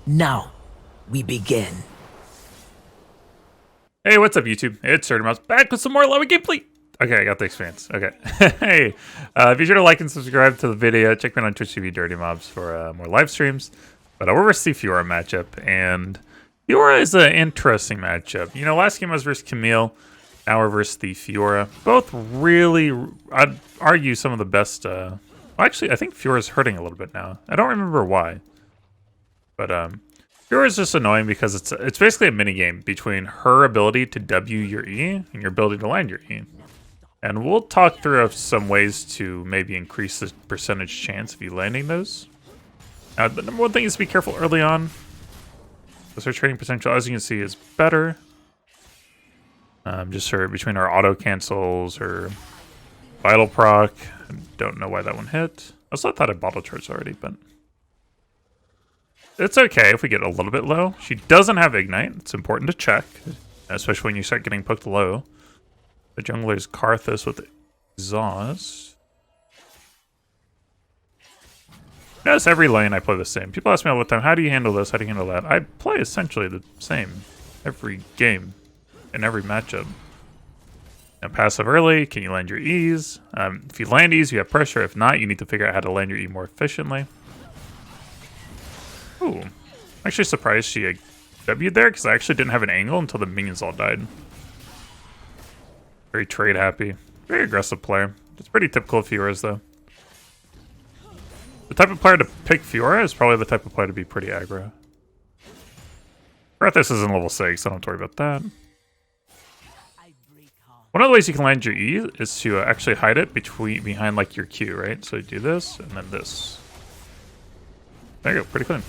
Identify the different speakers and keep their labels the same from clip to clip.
Speaker 1: Now, we begin.
Speaker 2: Hey, what's up, YouTube? It's Dirty Mouse back with some more Illaoi gameplay. Okay, I got the experience. Okay. Hey, be sure to like and subscribe to the video. Check me out on Twitch TV Dirty Mobs for more live streams. But we're versus the Fiora matchup, and Fiora is an interesting matchup. You know, last game I was versus Camille. Now we're versus the Fiora. Both really, I'd argue, some of the best. Well, actually, I think Fiora's hurting a little bit now. I don't remember why. But Fiora is just annoying because it's basically a mini game between her ability to W your E and your ability to land your E. And we'll talk through some ways to maybe increase the percentage chance of you landing those. The number one thing is to be careful early on, because her trading potential, as you can see, is better. Just her between her auto cancels, her vital proc. I don't know why that one hit. I also thought I bottle charged already, but it's okay if we get a little bit low. She doesn't have Ignite. It's important to check, especially when you start getting poked low. The jungler's Karthus with Exhaust. Notice every lane I play the same. People ask me all the time, how do you handle this? How do you handle that? I play essentially the same every game in every matchup. Now, passive early, can you land your E's? If you land E's, you have pressure. If not, you need to figure out how to land your E more efficiently. Ooh, I'm actually surprised she W'd there because I actually didn't have an angle until the minions all died. Very trade happy, very aggressive player. It's pretty typical of Fiora's though. The type of player to pick Fiora is probably the type of player to be pretty aggro. Karthus is in level 6, so I don't have to worry about that. One of the ways you can land your E is to actually hide it behind like your Q, right? So you do this and then this. There you go, pretty clean.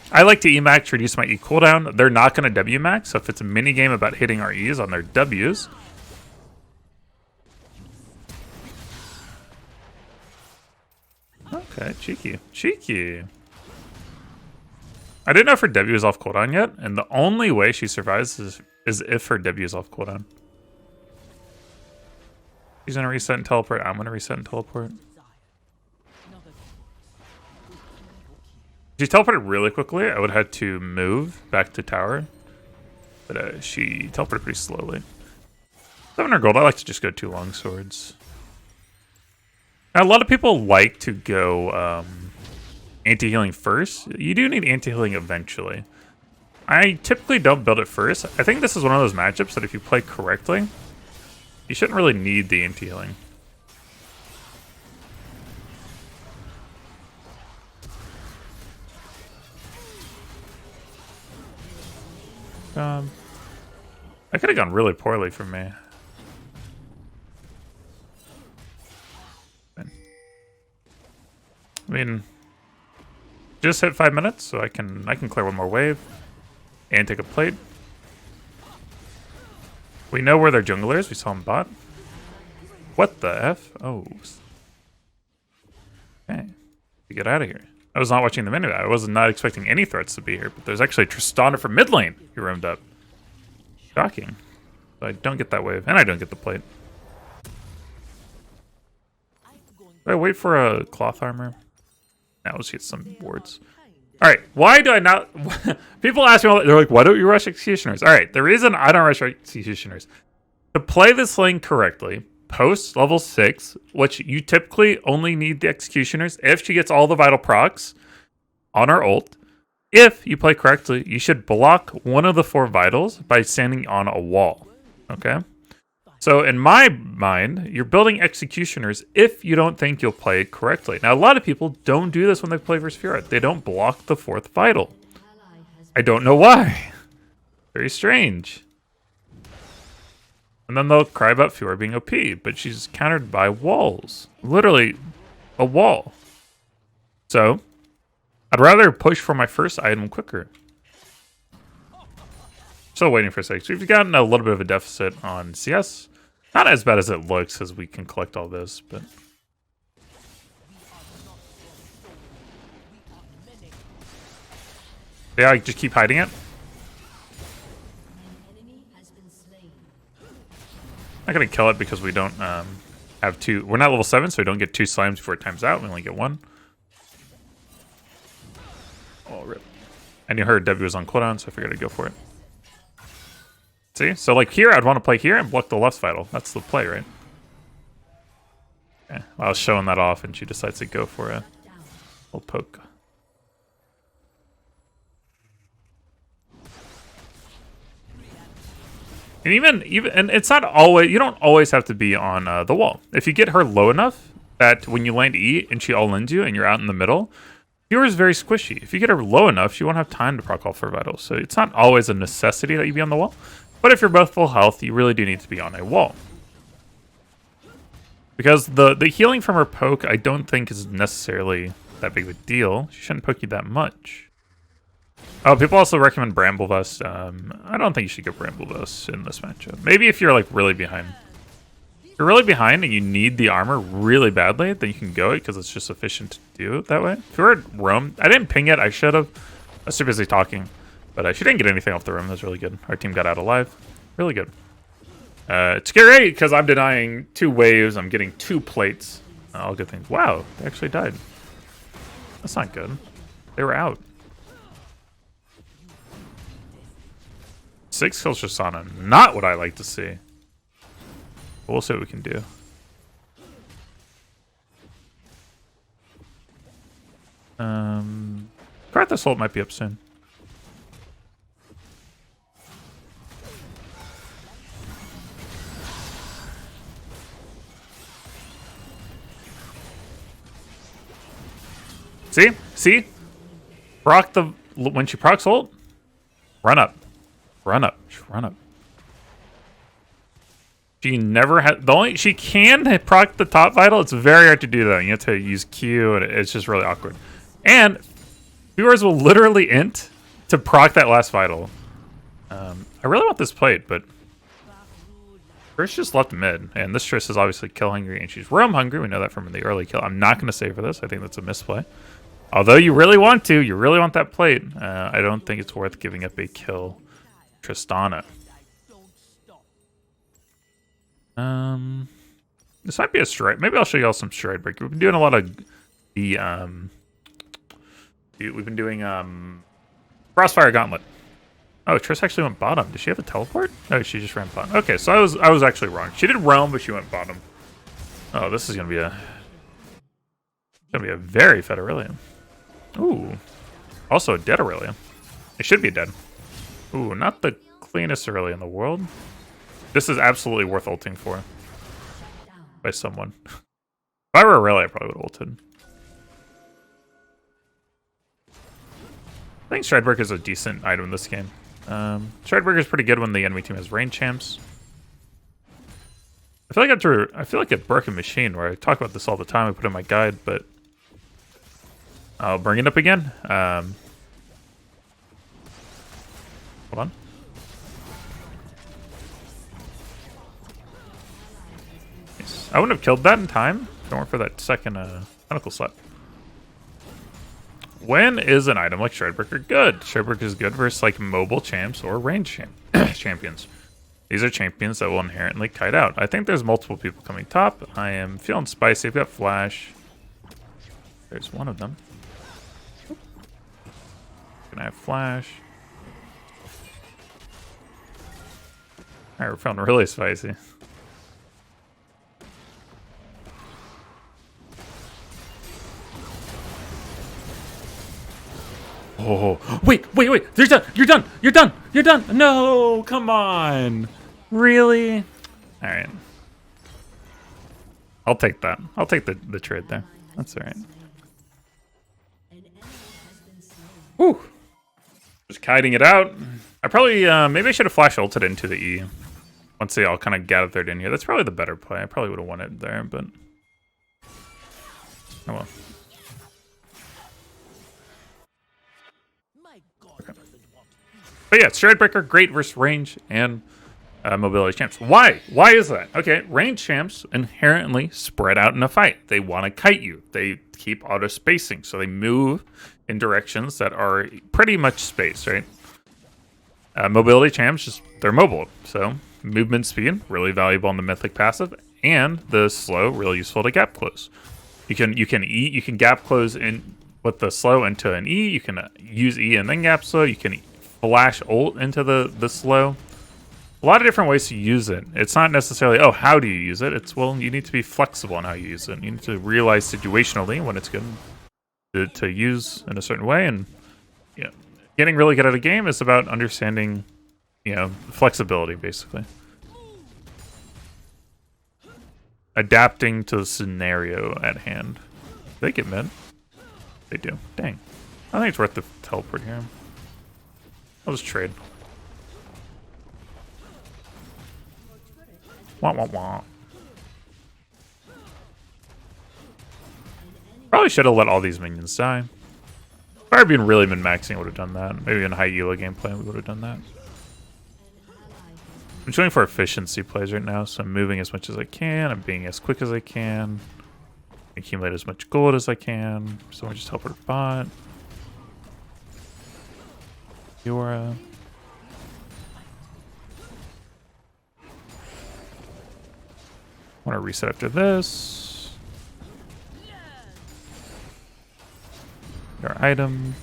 Speaker 2: I like to E-max, reduce my E cooldown. They're not going to W-max, so if it's a mini game about hitting our E's on their W's. Okay, cheeky. Cheeky. I didn't know if her W is off cooldown yet, and the only way she survives is if her W is off cooldown. She's going to reset and teleport. I'm going to reset and teleport. If she teleported really quickly, I would have had to move back to tower. But she teleported pretty slowly. 700 gold, I like to just go 2 long swords. Now, a lot of people like to go anti-healing first. You do need anti-healing eventually. I typically don't build it first. I think this is one of those matchups that if you play correctly, you shouldn't really need the anti-healing. That could have gone really poorly for me. I mean, just hit 5 minutes, so I can clear one more wave and take a plate. We know where their jungler is. We saw him bot. What the F? Oh. Okay. Get out of here. I was not watching the menu. I was not expecting any threats to be here, but there's actually Tristana from mid lane who roamed up. Shocking. But I don't get that wave, and I don't get the plate. Do I wait for a cloth armor? Now let's get some wards. Alright, why do I not... People ask me, they're like, why don't you rush executioners? Alright, the reason I don't rush executioners, to play this lane correctly, post level 6, which you typically only need the executioners if she gets all the vital procs on her ult. If you play correctly, you should block one of the 4 vitals by standing on a wall. Okay? So in my mind, you're building executioners if you don't think you'll play it correctly. Now, a lot of people don't do this when they play versus Fiora. They don't block the 4th vital. I don't know why. Very strange. And then they'll cry about Fiora being OP, but she's countered by walls. Literally, a wall. So, I'd rather push for my first item quicker. Still waiting for a sec. So we've gotten a little bit of a deficit on CS. Not as bad as it looks, as we can collect all this, but... Yeah, I just keep hiding it. Not gonna kill it because we don't have 2. We're not level 7, so we don't get 2 slimes before it times out. We only get 1. Oh, rip. I knew her W was on cooldown, so I figured I'd go for it. See? So, like, here, I'd want to play here and block the left vital. That's the play, right? Okay. I was showing that off, and she decides to go for a little poke. And even and it's not always, you don't always have to be on the wall. If you get her low enough that when you land E and she all-ins you and you're out in the middle, viewer is very squishy. If you get her low enough, she won't have time to proc all for vitals. So it's not always a necessity that you be on the wall. But if you're both full health, you really do need to be on a wall. Because the healing from her poke, I don't think is necessarily that big of a deal. She shouldn't poke you that much. Oh, people also recommend Bramble Vest. I don't think you should go Bramble Vest in this matchup. Maybe if you're like really behind. If you're really behind and you need the armor really badly, then you can go it because it's just efficient to do it that way. If you were at Rome, I didn't ping it. I should have. I was too busy talking. But she didn't get anything off the room. That was really good. Our team got out alive. Really good. It's scary because I'm denying 2 waves. I'm getting 2 plates. All good things. Wow, they actually died. That's not good. They were out. 6 kills Tristana. Not what I like to see. But we'll see what we can do. Karthus ult might be up soon. See? See? Proc the... When she procs ult, run up. Run up. Just run up. She never had... She can proc the top vital. It's very hard to do that. You have to use Q, and it's just really awkward. And viewers will literally int to proc that last vital. I really want this plate, but... Trish just left mid, and this Trish is obviously kill hungry, and she's realm hungry. We know that from the early kill. I'm not going to save for this. I think that's a misplay. Although you really want to, you really want that plate. I don't think it's worth giving up a kill Tristana. This might be a stride. Maybe I'll show you all some stride break. We've been doing a lot of the we've been doing Crossfire Gauntlet. Oh, Triss actually went bottom. Does she have a teleport? No, she just ran bottom. Okay, so I was actually wrong. She did realm, but she went bottom. Oh, this is gonna be a very fed Aurelion. Ooh. Also a dead Aurelion. It should be dead. Ooh, not the cleanest Aurelion in the world. This is absolutely worth ulting for. By someone. If I were Aurelia, I probably would have ulted. I think Stridebreaker is a decent item in this game. Stridebreaker is pretty good when the enemy team has range champs. I feel like a broken machine where I talk about this all the time. I put in my guide, but I'll bring it up again. Hold on. Nice. I wouldn't have killed that in time if it weren't for that second tentacle slap. When is an item like Stridebreaker good? Stridebreaker is good versus like mobile champs or range champions. These are champions that will inherently kite out. I think there's multiple people coming top. I am feeling spicy. I've got flash. There's one of them. Can I have flash? Alright, we're feeling really spicy. Oh, wait. You're done. No, come on. Really? All right. I'll take that. I'll take the trade there. That's all right. Whew. Just kiting it out. I probably, maybe I should have flash ulted into the E. Once they all kind of gathered in here. That's probably the better play. I probably would have won it there, but... Oh well. But yeah, Stridebreaker, great versus range and mobility champs. Why? Why is that? Okay, range champs inherently spread out in a fight. They want to kite you. They keep auto spacing, so they move in directions that are pretty much spaced, right? Mobility champs, just they're mobile, so movement speed really valuable on the mythic passive, and the slow really useful to gap close. You can gap close in put the slow into an E. You can use E and then gap slow. You can flash ult into the slow. A lot of different ways to use it. It's not necessarily, oh, how do you use it? It's, well, you need to be flexible in how you use it. You need to realize situationally when it's good to use in a certain way. And getting really good at a game is about understanding, flexibility, basically. Adapting to the scenario at hand. They get mid. They do. Dang. I think it's worth the teleport here. I'll just trade. Wah, wah, wah. Probably should have let all these minions die. If I had really been maxing, I would have done that. Maybe in high Illaoi gameplay, we would have done that. I'm showing for efficiency plays right now, so I'm moving as much as I can. I'm being as quick as I can. Accumulate as much gold as I can. So I just teleport bot. Fiora. I want to reset after this. Our item.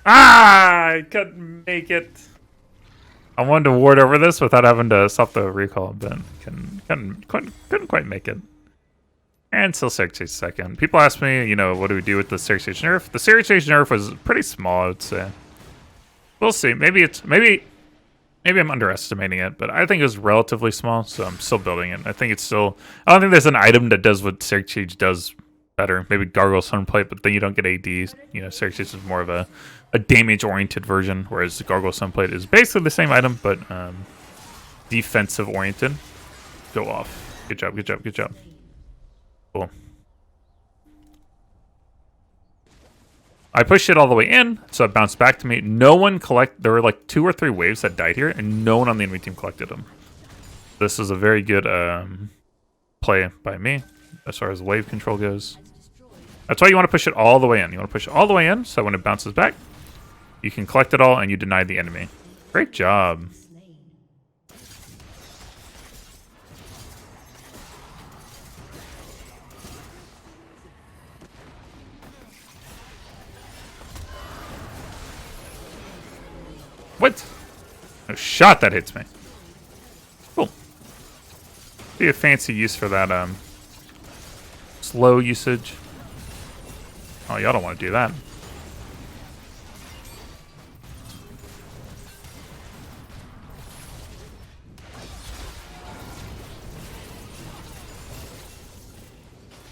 Speaker 2: Ah! I couldn't make it. I wanted to ward over this without having to stop the recall, but couldn't quite make it. And still Xerxes second. People ask me, what do we do with the Xerxes nerf? The Xerxes nerf was pretty small, I would say. We'll see. Maybe I'm underestimating it, but I think it was relatively small, so I'm still building it. I think it's still... I don't think there's an item that does what Xerxes does better. Maybe Gargoyle Sunplate, but then you don't get AD. Xerxes is more of a damage-oriented version, whereas the Gargoyle Sunplate is basically the same item, but defensive-oriented. Go off. Good job, good job, good job. Cool. I pushed it all the way in, so it bounced back to me. No one there were like 2 or 3 waves that died here, and no one on the enemy team collected them. This is a very good play by me, as far as wave control goes. That's why you want to push it all the way in. You want to push it all the way in, so when it bounces back, you can collect it all, and you deny the enemy. Great job. What? No shot that hits me. Cool. Be a fancy use for that slow usage. Oh, y'all don't want to do that.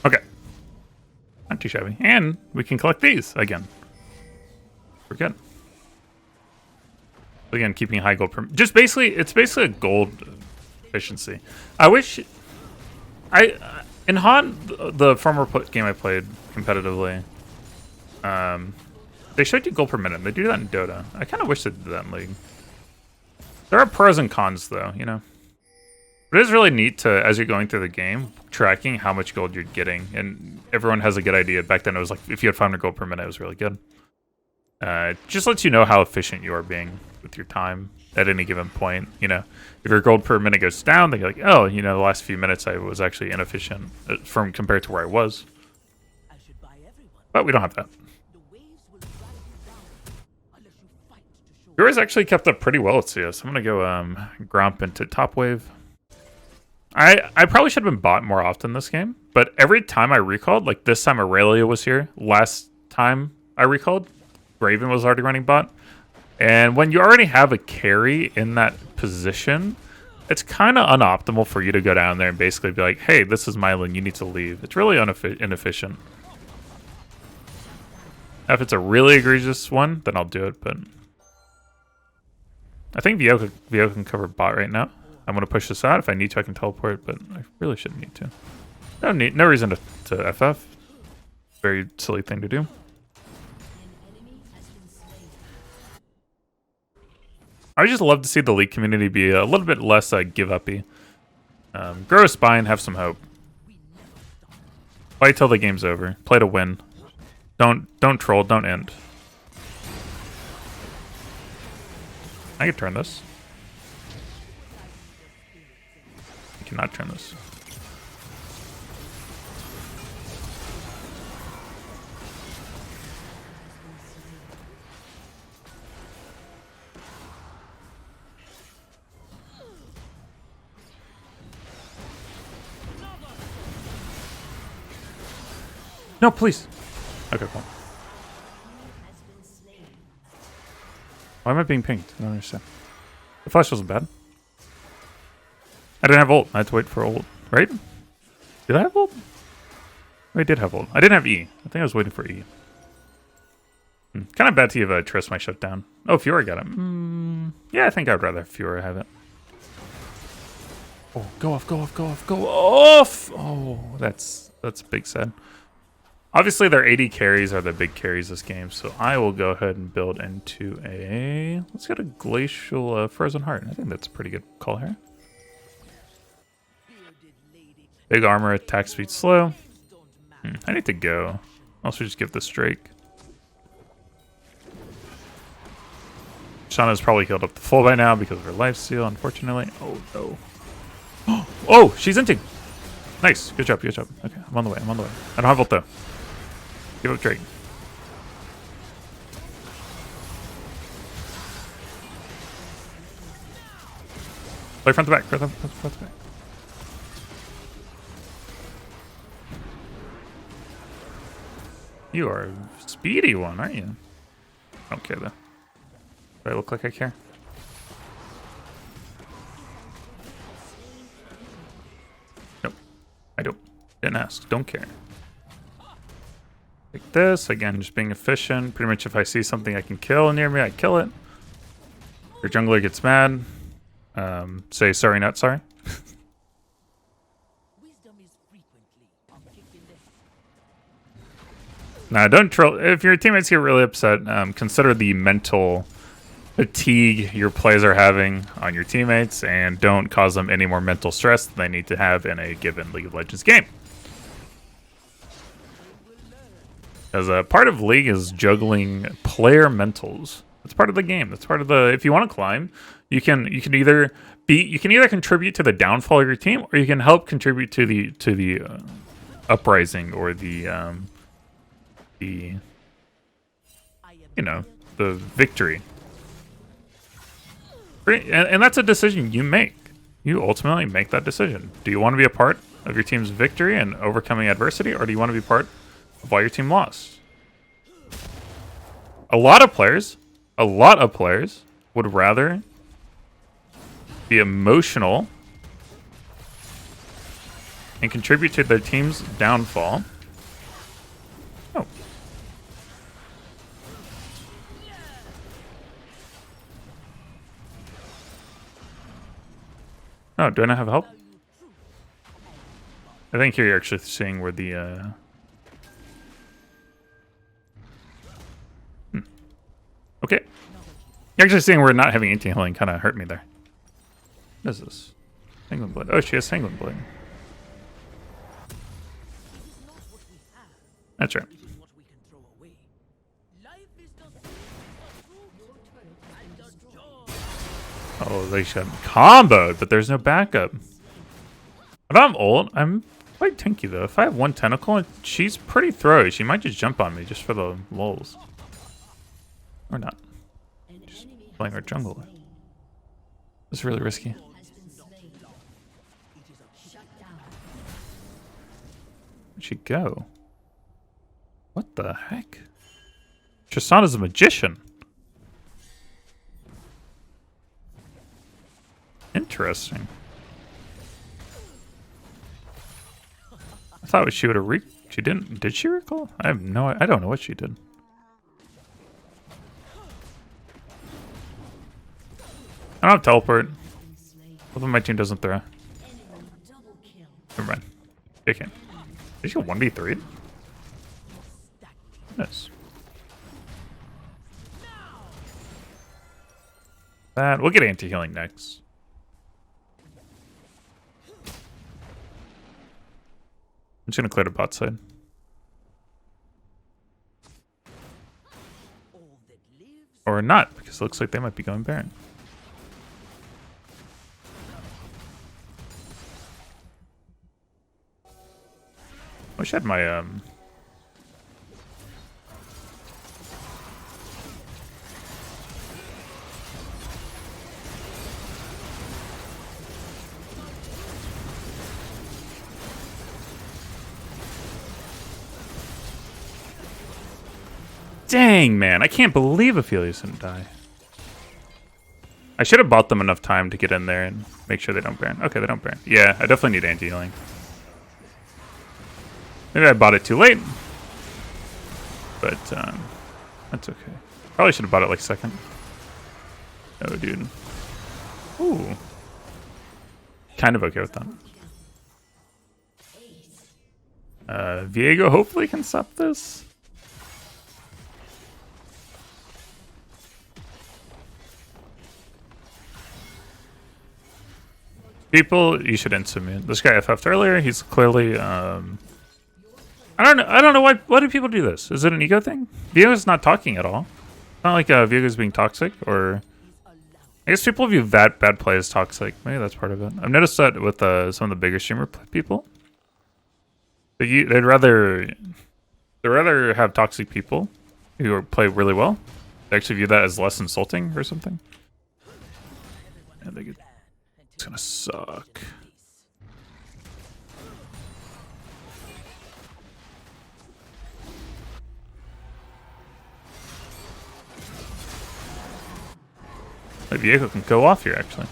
Speaker 2: Okay. Not too shabby. And we can collect these again. We're good. Again, keeping high gold per... It's basically a gold efficiency. I wish... in Han, the former game I played competitively, they showed you gold per minute. They do that in Dota. I kind of wish they did that in League. There are pros and cons, though, But it is really neat to, as you're going through the game, tracking how much gold you're getting. And everyone has a good idea. Back then, it was like, if you had 500 gold per minute, it was really good. Just lets you know how efficient you are being with your time at any given point. If your gold per minute goes down, then you're like, oh, the last few minutes I was actually inefficient compared to where I was. But we don't have that. Yours actually kept up pretty well at CS. I'm gonna go Gromp into top wave. I probably should have been bot more often this game, but every time I recalled, like this time Aurelia was here. Last time I recalled, Graven was already running bot. And when you already have a carry in that position, it's kind of unoptimal for you to go down there and basically be like, hey, this is my lane, you need to leave. It's really inefficient. If it's a really egregious one, then I'll do it, but... I think Vio can cover bot right now. I'm going to push this out. If I need to, I can teleport, but I really shouldn't need to. No reason to FF. Very silly thing to do. I just love to see the League community be a little bit less give-up-y. Grow a spine, have some hope. Play till the game's over. Play to win. Don't troll, don't end. I can turn this. I cannot turn this. No, please. Okay, cool. Why am I being pinged? I don't understand. The flash wasn't bad. I didn't have ult. I had to wait for ult, right? Did I have ult? I did have ult. I didn't have E. I think I was waiting for E. Kind of bad to give Triss my shutdown. Oh, Fiora got it. Yeah, I think I'd rather Fiora have it. Oh, go off, go off, go off, go off! Oh, that's big sad. Obviously, their AD carries are the big carries this game, so I will go ahead and build into a... Let's get a Glacial Frozen Heart. I think that's a pretty good call here. Big armor, attack speed slow. I need to go. Also, just give this Drake. Shauna's probably healed up to full by now because of her lifesteal, unfortunately. Oh, no. Oh, she's inting. Nice. Good job, good job. Okay, I'm on the way, I'm on the way. I don't have ult, though. Give up Drake. Play front to back, front to back. You are a speedy one, aren't you? I don't care, though. Do I look like I care? Nope. I don't. Didn't ask. Don't care. Like this. Again, just being efficient. Pretty much if I see something I can kill near me, I kill it. Your jungler gets mad. Say sorry, not sorry. Nah, don't troll. If your teammates get really upset, consider the mental fatigue your players are having on your teammates, and don't cause them any more mental stress than they need to have in a given League of Legends game. As a part of League is juggling player mentals. That's part of the game. That's part of the. If you want to climb, you can either contribute to the downfall of your team, or you can help contribute to the uprising or the victory. And that's a decision you make. You ultimately make that decision. Do you want to be a part of your team's victory and overcoming adversity, or do you want to be part of why your team lost? A lot of players would rather be emotional and contribute to their team's downfall. Oh. Oh, do I not have help? I think here you're actually seeing where the Okay. You're actually seeing where not having anti-healing kind of hurt me there. What is this? Sanguine Blade. Oh, she has Sanguine Blade. That's right. Oh, they should have comboed, but there's no backup. If I'm ult, I'm quite tanky though. If I have one tentacle, she's pretty throwy. She might just jump on me just for the lulz. Or not. Just playing our jungle. It's really risky. Where'd she go? What the heck? Tristana's a magician. Interesting. I thought she would have she didn't. Did she recall? I don't know what she did. I don't have teleport. Hopefully my team doesn't throw. Never mind. They can. Did she 1v3? Nice. That we'll get anti-healing next. I'm just gonna clear the bot side. Or not, because it looks like they might be going Baron. Wish I had my Dang, man. I can't believe Aphelios didn't die. I should have bought them enough time to get in there and make sure they don't Baron. Okay, they don't Baron. Yeah, I definitely need anti-healing. Maybe I bought it too late. But, that's okay. Probably should have bought it like second. Oh, dude. Ooh. Kind of okay with that. Viego hopefully can stop this. People, you should insubmute. This guy FF'd earlier. He's clearly, I don't know why do people do this? Is it an ego thing? Viego's not talking at all. It's not like Viego's being toxic, or I guess people view that bad play as toxic. Maybe that's part of it. I've noticed that with some of the bigger streamer people. They'd rather have toxic people who play really well. They actually view that as less insulting or something. And it's gonna suck. The vehicle can go off here, actually.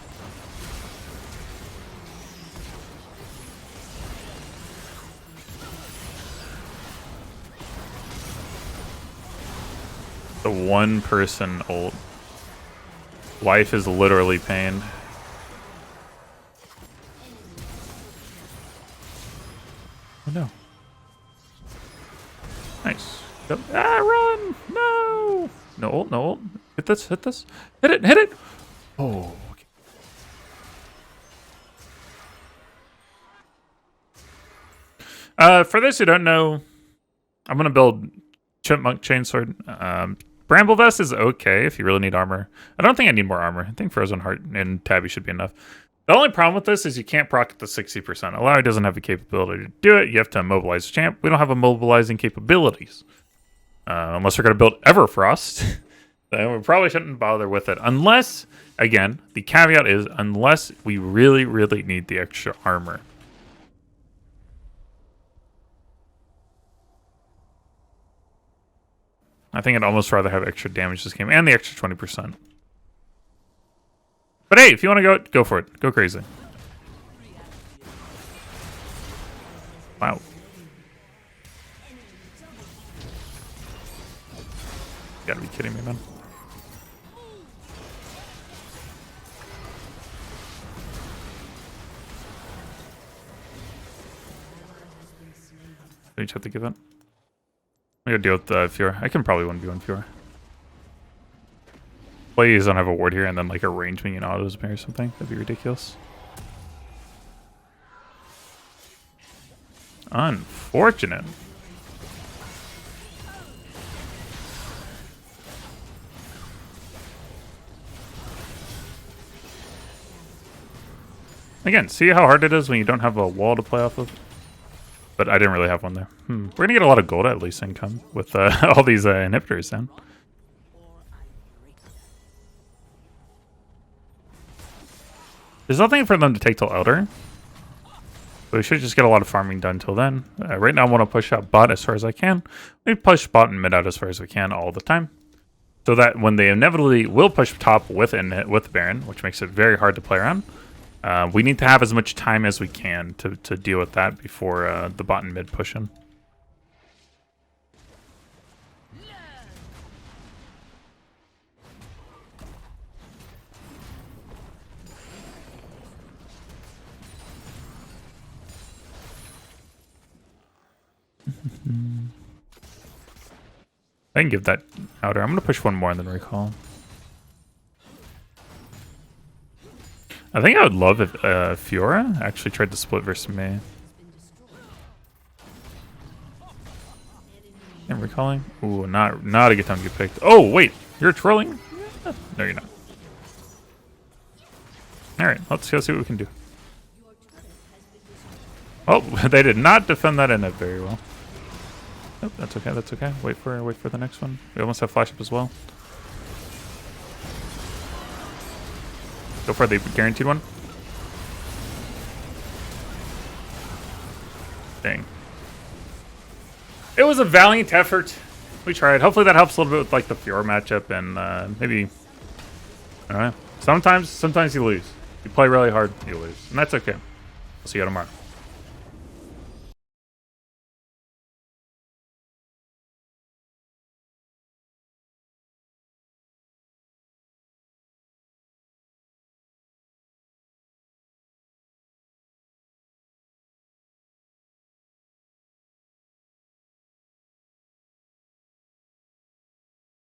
Speaker 2: The one person ult. Life is literally pain. Oh no. Nice. Go. Ah, run! No! No ult, no ult. Hit this, hit this. Hit it, hit it! Oh, okay. For those who don't know, I'm going to build Chipmunk Chainsword. Bramble Vest is okay if you really need armor. I don't think I need more armor. I think Frozen Heart and Tabby should be enough. The only problem with this is you can't proc at the 60%. Illaoi doesn't have the capability to do it. You have to immobilize the champ. We don't have immobilizing capabilities. Unless we're going to build Everfrost. Then we probably shouldn't bother with it. Unless, again, the caveat is unless we really, really need the extra armor. I think I'd almost rather have extra damage this game and the extra 20%. But hey, if you want to go for it. Go crazy. Wow. You gotta be kidding me, man. Do you have to give it? I gotta deal with Fiora. I can probably 1v1 Fiora. Please don't have a ward here and then like arrange me in autos or something. That'd be ridiculous. Unfortunate. Again, see how hard it is when you don't have a wall to play off of? But I didn't really have one there. We're going to get a lot of gold at least income with all these inhibitors down. There's nothing for them to take till Elder. So we should just get a lot of farming done till then. Right now I want to push out bot as far as I can. We push bot and mid out as far as we can all the time. So that when they inevitably will push top with Baron, which makes it very hard to play around, we need to have as much time as we can to deal with that before the bot and mid push in. I can give that outer. I'm going to push one more and then recall. I think I would love if Fiora actually tried to split versus me. And recalling? Ooh, not a good time to get picked. Oh, wait. You're trolling? No, you're not. Alright, let's go see what we can do. Oh, they did not defend that in it very well. Nope, that's okay, that's okay. Wait for the next one. We almost have flash up as well. Go for the guaranteed one. Dang. It was a valiant effort. we tried. Hopefully that helps a little bit with like the Fiora matchup and maybe I don't know. Sometimes you lose. You play really hard, you lose, and that's okay. We'll see you tomorrow.